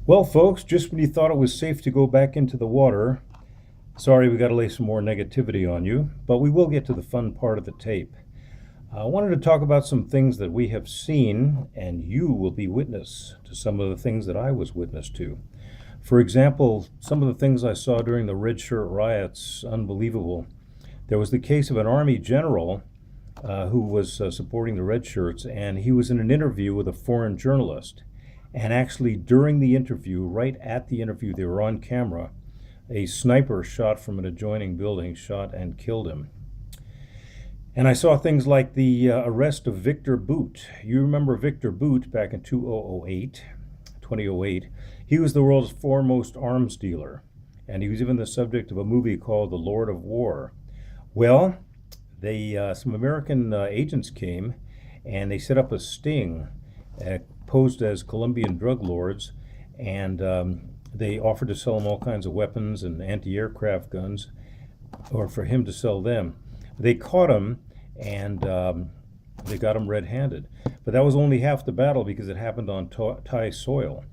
Well, folks, just when you thought it was safe to go back into the water, sorry we got to lay some more negativity on you, but we will get to the fun part of the tape. I wanted to talk about some things that we have seen, and you will be witness to some of the things that I was witness to. For example, some of the things I saw during the Red Shirt riots, unbelievable. There was the case of an Army general who was supporting the Red Shirts, and he was in an interview with a foreign journalist. And actually, during the interview, right at the interview, they were on camera. A sniper shot from an adjoining building, shot and killed him. And I saw things like the arrest of Victor Boot. You remember Victor Boot back in 2008. He was the world's foremost arms dealer. And he was even the subject of a movie called The Lord of War. Well, some American agents came and they set up a sting posed as Colombian drug lords, and they offered to sell him all kinds of weapons and anti-aircraft guns, or for him to sell them. They caught him, and they got him red-handed. But that was only half the battle because it happened on Thai soil.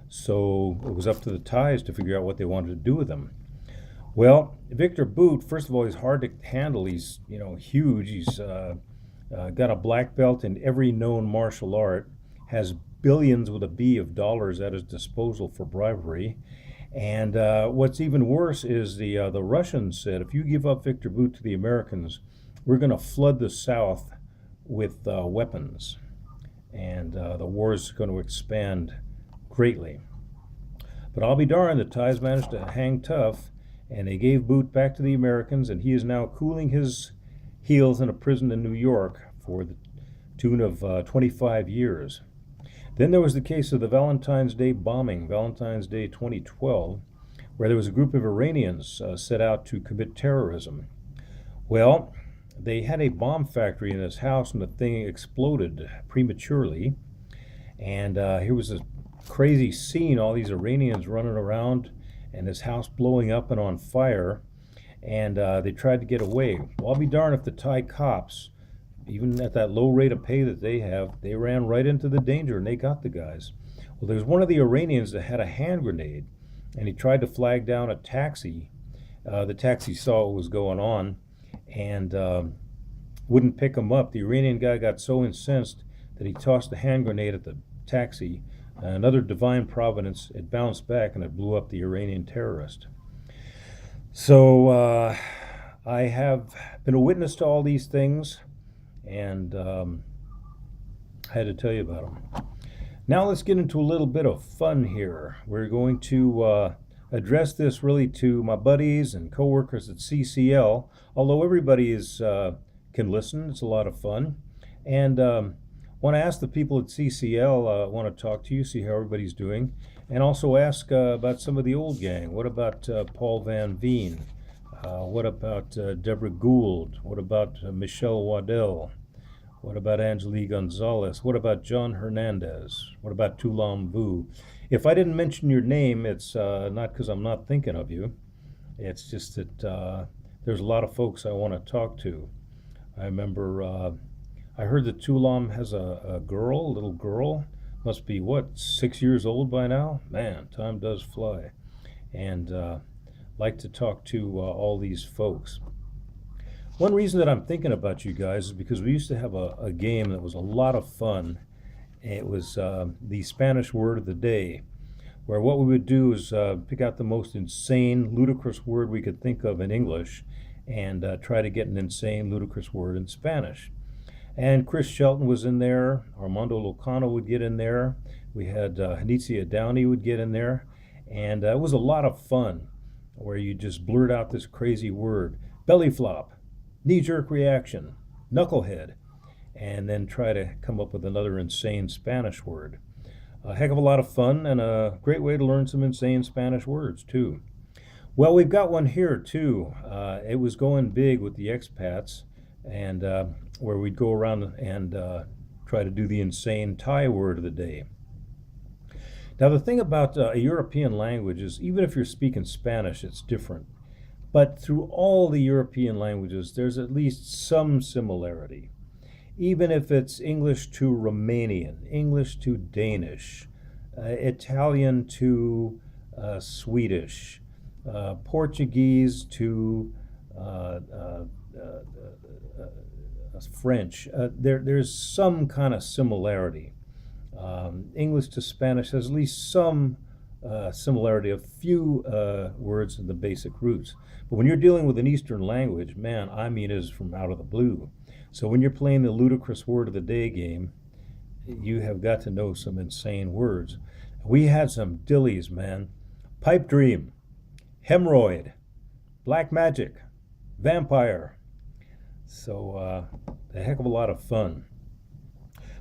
So it was up to the Thais to figure out what they wanted to do with him. Well, Victor Boot, first of all, he's hard to handle. He's huge. He's got a black belt in every known martial art, has billions with a B of dollars at his disposal for bribery. And what's even worse is the Russians said, if you give up Victor Boot to the Americans, we're going to flood the South with weapons. And the war is going to expand greatly. But I'll be darned, the Thais managed to hang tough, and they gave Boot back to the Americans, and he is now cooling his heels in a prison in New York for the tune of 25 years. Then there was the case of the Valentine's Day bombing, Valentine's Day 2012, where there was a group of Iranians set out to commit terrorism. Well, they had a bomb factory in this house, and the thing exploded prematurely. And here was a crazy scene, all these Iranians running around, and this house blowing up and on fire. And they tried to get away. Well, I'll be darned if the Thai cops, even at that low rate of pay that they have, they ran right into the danger and they got the guys. Well, there's one of the Iranians that had a hand grenade, and he tried to flag down a taxi. The taxi saw what was going on and wouldn't pick him up. The Iranian guy got so incensed that he tossed the hand grenade at the taxi. Another divine providence, it bounced back and it blew up the Iranian terrorist. So I have been a witness to all these things, and I had to tell you about them. Now let's get into a little bit of fun here. We're going to address this really to my buddies and coworkers at CCL, although everybody can listen. It's a lot of fun. And want to ask the people at CCL, want to talk to you, see how everybody's doing, and also ask about some of the old gang. What about Paul Van Veen? What about Deborah Gould? What about Michelle Waddell? What about Angelique Gonzalez? What about John Hernandez? What about Tulam Vu? If I didn't mention your name, it's not because I'm not thinking of you. It's just that there's a lot of folks I want to talk to. I remember I heard that Tulam has a little girl. Must be, 6 years old by now? Man, time does fly. And like to talk to all these folks. One reason that I'm thinking about you guys is because we used to have a game that was a lot of fun. It was the Spanish word of the day, where what we would do is pick out the most insane, ludicrous word we could think of in English and try to get an insane, ludicrous word in Spanish. And Chris Shelton was in there. Armando Locano would get in there. We had Hanizia Downey would get in there. And it was a lot of fun where you just blurt out this crazy word. Belly flop, knee-jerk reaction, knucklehead, and then try to come up with another insane Spanish word. A heck of a lot of fun and a great way to learn some insane Spanish words, too. Well, we've got one here, too. It was going big with the expats, and where we'd go around and try to do the insane Thai word of the day. Now, the thing about a European language is even if you're speaking Spanish, it's different. But through all the European languages, there's at least some similarity. Even if it's English to Romanian, English to Danish, Italian to Swedish, Portuguese to uh, uh, French. There's some kind of similarity. English to Spanish has at least some similarity, a few words in the basic roots. But when you're dealing with an Eastern language, man, I mean, it is from out of the blue. So when you're playing the ludicrous word of the day game, you have got to know some insane words. We had some dillies, man. Pipe dream, hemorrhoid, black magic, vampire. So a heck of a lot of fun.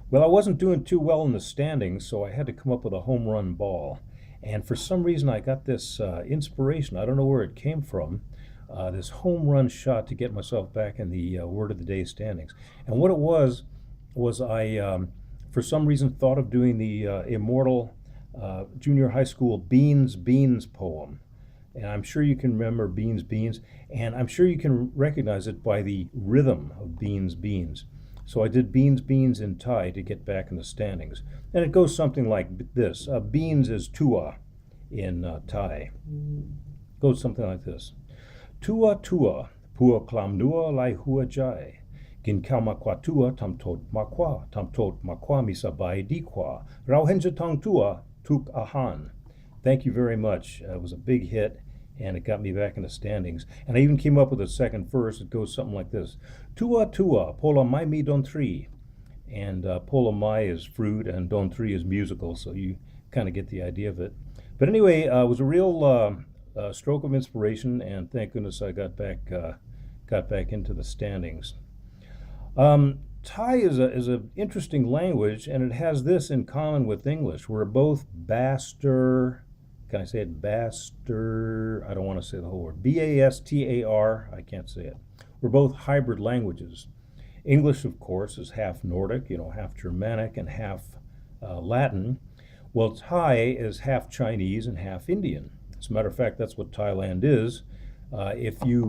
Well, I wasn't doing too well in the standings, so I had to come up with a home run ball. And for some reason, I got this inspiration. I don't know where it came from. This home run shot to get myself back in the word of the day standings. And what it was I, for some reason, thought of doing the immortal junior high school Beans Beans poem. And I'm sure you can remember Beans Beans, and I'm sure you can recognize it by the rhythm of Beans Beans. So I did Beans Beans in Thai to get back in the standings. And it goes something like this. Beans is tua in Thai. It goes something like this. Tua tua, pua klam nua lai hua jai. Gin kama kwa tua tam tot makwa misabai dikwa. Rau henja tong tua tuk ahan. Thank you very much. It was a big hit, and it got me back in the standings. And I even came up with a second verse. It goes something like this. Tua tua, pola mai mi don tri. And pola mai is fruit, and don tri is musical, so you kind of get the idea of it. But anyway, it was a real stroke of inspiration, and thank goodness I got back into the standings. Thai is an interesting language, and it has this in common with English. We're both Bastar. Can I say it? Bastar. I don't want to say the whole word. Bastar. I can't say it. We're both hybrid languages. English, of course, is half Nordic, half Germanic and half Latin. Well, Thai is half Chinese and half Indian. As a matter of fact, that's what Thailand is. If you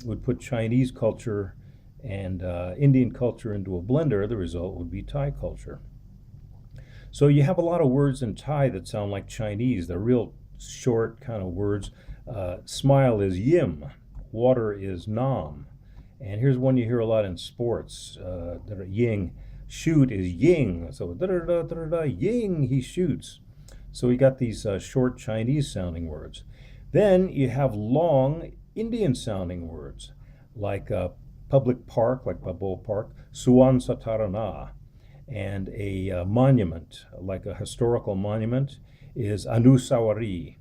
would put Chinese culture and Indian culture into a blender, the result would be Thai culture. So you have a lot of words in Thai that sound like Chinese. They're real short kind of words. Smile is yim. Water is nam. And here's one you hear a lot in sports. Ying. Shoot is ying. So ying, he shoots. So we got these short Chinese sounding words. Then you have long Indian sounding words like public park, like Balboa Park, Suan Satarana. And a monument, like a historical monument, is Anusawari.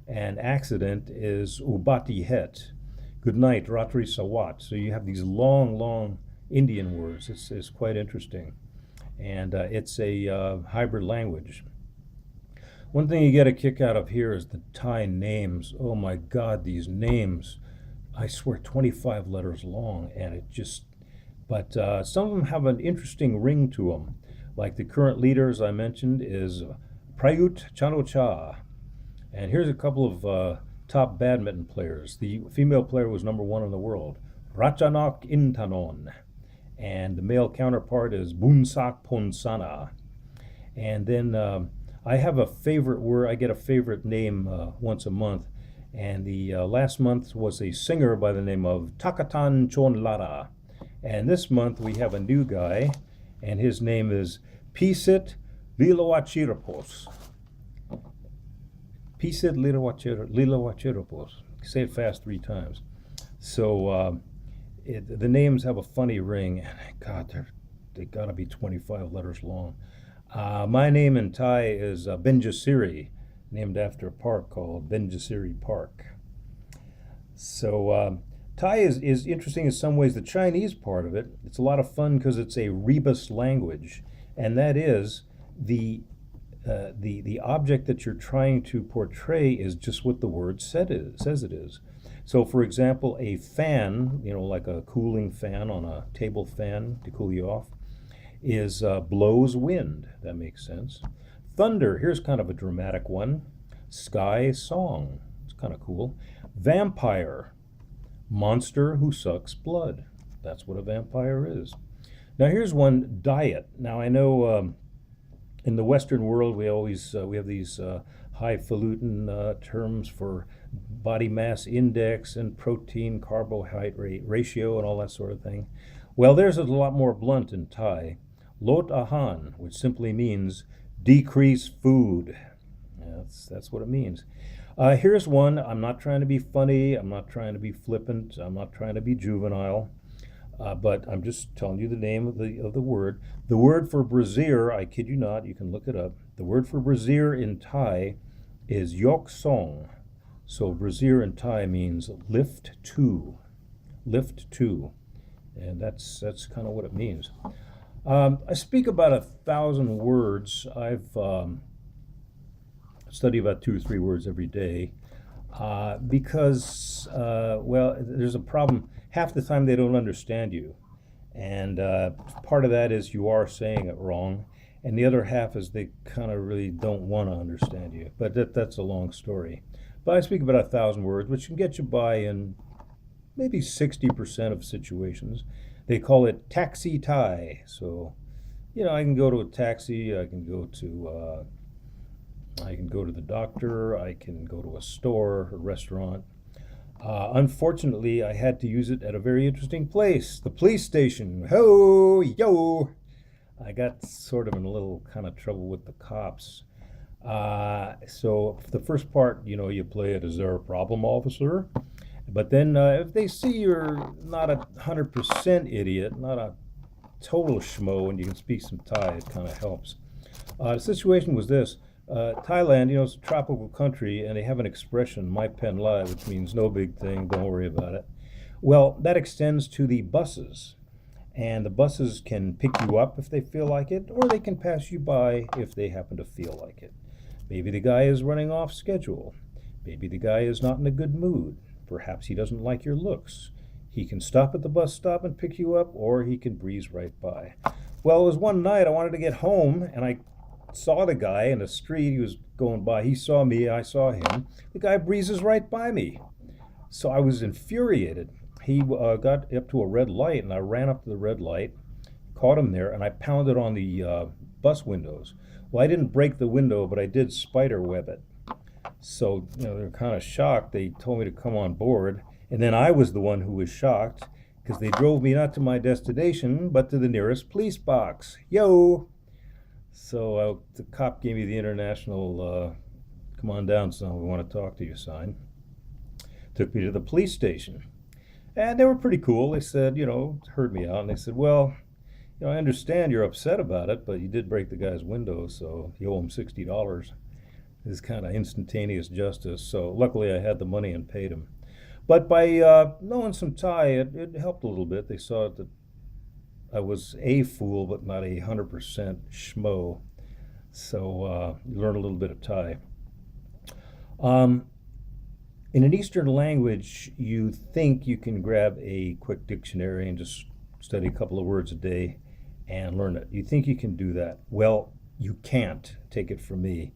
And accident is Ubati Het. Good night, Ratri Sawat. So you have these long, long Indian words. It's quite interesting. And it's a hybrid language. One thing you get a kick out of here is the Thai names. Oh my God, these names. I swear 25 letters long, and it just... But some of them have an interesting ring to them. Like the current leader, as I mentioned, is Prayut Chan-o-cha. And here's a couple of top badminton players. The female player was #1 in the world, Ratchanok Intanon. And the male counterpart is Bunsak Ponsana. And then I have a favorite word. I get a favorite name once a month. And the last month was a singer by the name of Takatan Chonlara. And this month we have a new guy, and his name is Pisit Lilawachirapos. Pisit Lilawachirapos. Say it fast 3 times. So the names have a funny ring, and God, they gotta be 25 letters long. My name in Thai is Benjasiri, named after a park called Benjasiri Park. So Thai is interesting in some ways. The Chinese part of it, it's a lot of fun because it's a rebus language, and that is the object that you're trying to portray is just what the word says it is. So, for example, a fan, like a cooling fan on a table fan to cool you off, is blows wind. That makes sense. Thunder, here's kind of a dramatic one. Sky song, it's kind of cool. Vampire, monster who sucks blood. That's what a vampire is. Now here's one, diet. Now I know In the Western world, we have these highfalutin terms for body mass index and protein carbohydrate ratio and all that sort of thing. Well, theirs is a lot more blunt in Thai. Lot ahan, which simply means decrease food. Yeah, that's what it means. Here's one. I'm not trying to be funny. I'm not trying to be flippant. I'm not trying to be juvenile. But I'm just telling you the name of the word. The word for brassiere, I kid you not, you can look it up. The word for brassiere in Thai is yok song. So brassiere in Thai means lift to, and that's kind of what it means. I speak about 1,000 words. I've study about 2 or 3 words every day because, well, there's a problem. Half the time they don't understand you. And part of that is you are saying it wrong. And the other half is they kind of really don't want to understand you. But that's a long story. But I speak about 1,000 words, which can get you by in maybe 60% of situations. They call it taxi Thai. So, I can go to a taxi, I can go to the doctor, I can go to a store, a restaurant. Unfortunately, I had to use it at a very interesting place, the police station. Ho, yo! I got sort of in a little kind of trouble with the cops. So the first part, you play it, is there a problem, officer? But then if they see you're not 100% idiot, not a total schmo, and you can speak some Thai, it kind of helps. The situation was this. Thailand, it's a tropical country, and they have an expression, mai pen lai, which means no big thing, don't worry about it. Well, that extends to the buses. And the buses can pick you up if they feel like it, or they can pass you by if they happen to feel like it. Maybe the guy is running off schedule. Maybe the guy is not in a good mood. Perhaps he doesn't like your looks. He can stop at the bus stop and pick you up, or he can breeze right by. Well, it was one night I wanted to get home, and I saw the guy in the street. He was going by. He saw me. I saw him. The guy breezes right by me. So I was infuriated. He got up to a red light, and I ran up to the red light, caught him there, and I pounded on the bus windows. Well, I didn't break the window, but I did spider web it. So, they were kind of shocked. They told me to come on board, and then I was the one who was shocked because they drove me not to my destination, but to the nearest police box. Yo! So the cop gave me the international, come on down, son, we want to talk to you sign. Took me to the police station. And they were pretty cool. They said, heard me out, and they said, well, I understand you're upset about it, but you did break the guy's window, so you owe him $60. It's kind of instantaneous justice. So luckily I had the money and paid him. But by knowing some Thai, it helped a little bit. They saw that I was a fool, but not 100% schmo. So you learn a little bit of Thai. In an Eastern language, you think you can grab a quick dictionary and just study a couple of words a day and learn it. You think you can do that. Well, you can't. Take it from me.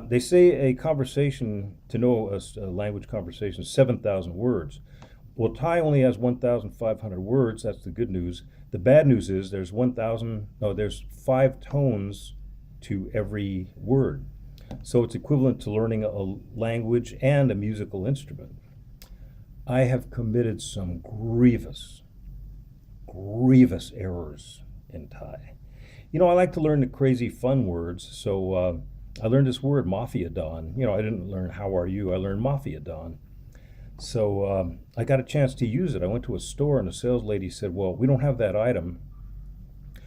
They say a conversation, to know a language conversation, is 7,000 words. Well, Thai only has 1,500 words. That's the good news. The bad news is there's 5 tones to every word. So it's equivalent to learning a language and a musical instrument. I have committed some grievous errors in Thai. I like to learn the crazy fun words, so I learned this word, mafia don. I didn't learn how are you, I learned mafia don. So I got a chance to use it. I went to a store and the sales lady said, well, we don't have that item,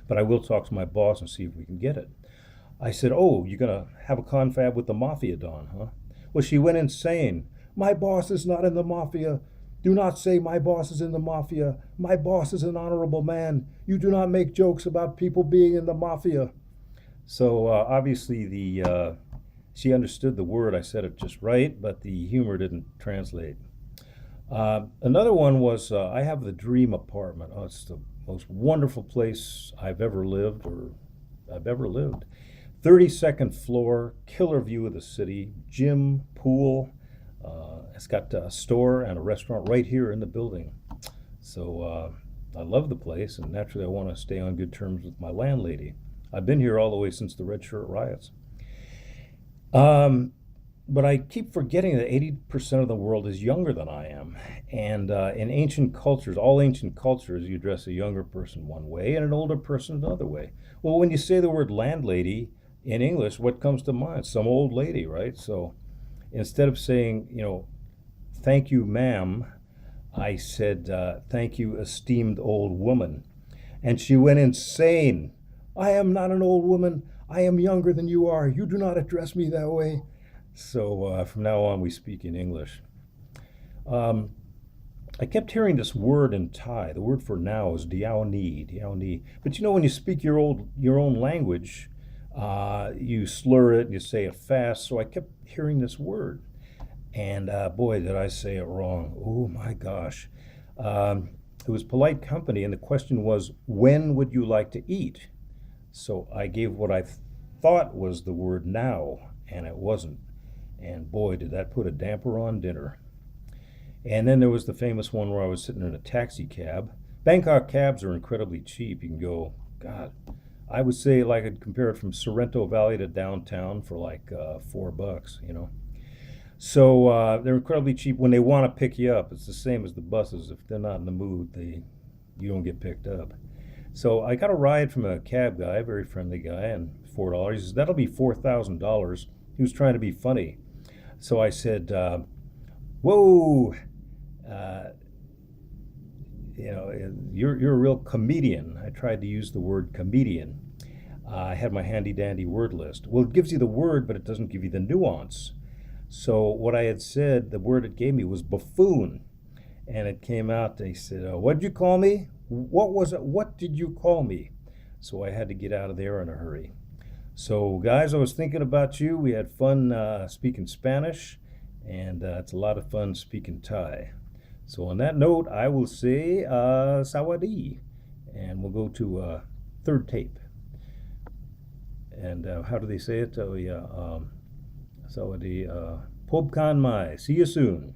but I will talk to my boss and see if we can get it. I said, oh, you're going to have a confab with the mafia don, huh? Well, she went insane. My boss is not in the mafia. Do not say my boss is in the mafia. My boss is an honorable man. You do not make jokes about people being in the mafia. So obviously she understood the word. I said it just right, but the humor didn't translate. Another one was I have the dream apartment. Oh, it's the most wonderful place I've ever lived. 32nd floor, killer view of the city, gym, pool. It's got a store and a restaurant right here in the building. So I love the place, and naturally I want to stay on good terms with my landlady. I've been here all the way since the Red Shirt riots. Um, but I keep forgetting that 80% of the world is younger than I am. And in ancient cultures, all ancient cultures, you address a younger person one way and an older person another way. Well, when you say the word landlady in English, what comes to mind? Some old lady, right? So instead of saying, thank you, ma'am, I said, thank you, esteemed old woman. And she went insane. I am not an old woman. I am younger than you are. You do not address me that way. So from now on, we speak in English. Um, I kept hearing this word in Thai. The word for now is diao ni. But when you speak your own language, you slur it and you say it fast. So I kept hearing this word. And boy, did I say it wrong. Oh my gosh. It was polite company, and the question was, when would you like to eat? So I gave what I thought was the word now, and it wasn't. And boy, did that put a damper on dinner. And then there was the famous one where I was sitting in a taxi cab. Bangkok cabs are incredibly cheap. You can go, God, I would say like I'd compare it from Sorrento Valley to downtown for like $4. So they're incredibly cheap when they want to pick you up. It's the same as the buses. If they're not in the mood, you don't get picked up. So I got a ride from a cab guy, a very friendly guy, and $4. He says, that'll be $4,000. He was trying to be funny. So I said, whoa, you're a real comedian. I tried to use the word comedian. I had my handy dandy word list. Well, it gives you the word, but it doesn't give you the nuance. So what I had said, the word it gave me was buffoon. And it came out, they said, what'd you call me? What was it? What did you call me? So I had to get out of there in a hurry. So guys, I was thinking about you. We had fun speaking Spanish, and it's a lot of fun speaking Thai. So on that note, I will say Sawadee, and we'll go to third tape. And how do they say it? Oh yeah, Sawadee. Pobkan Mai. See you soon.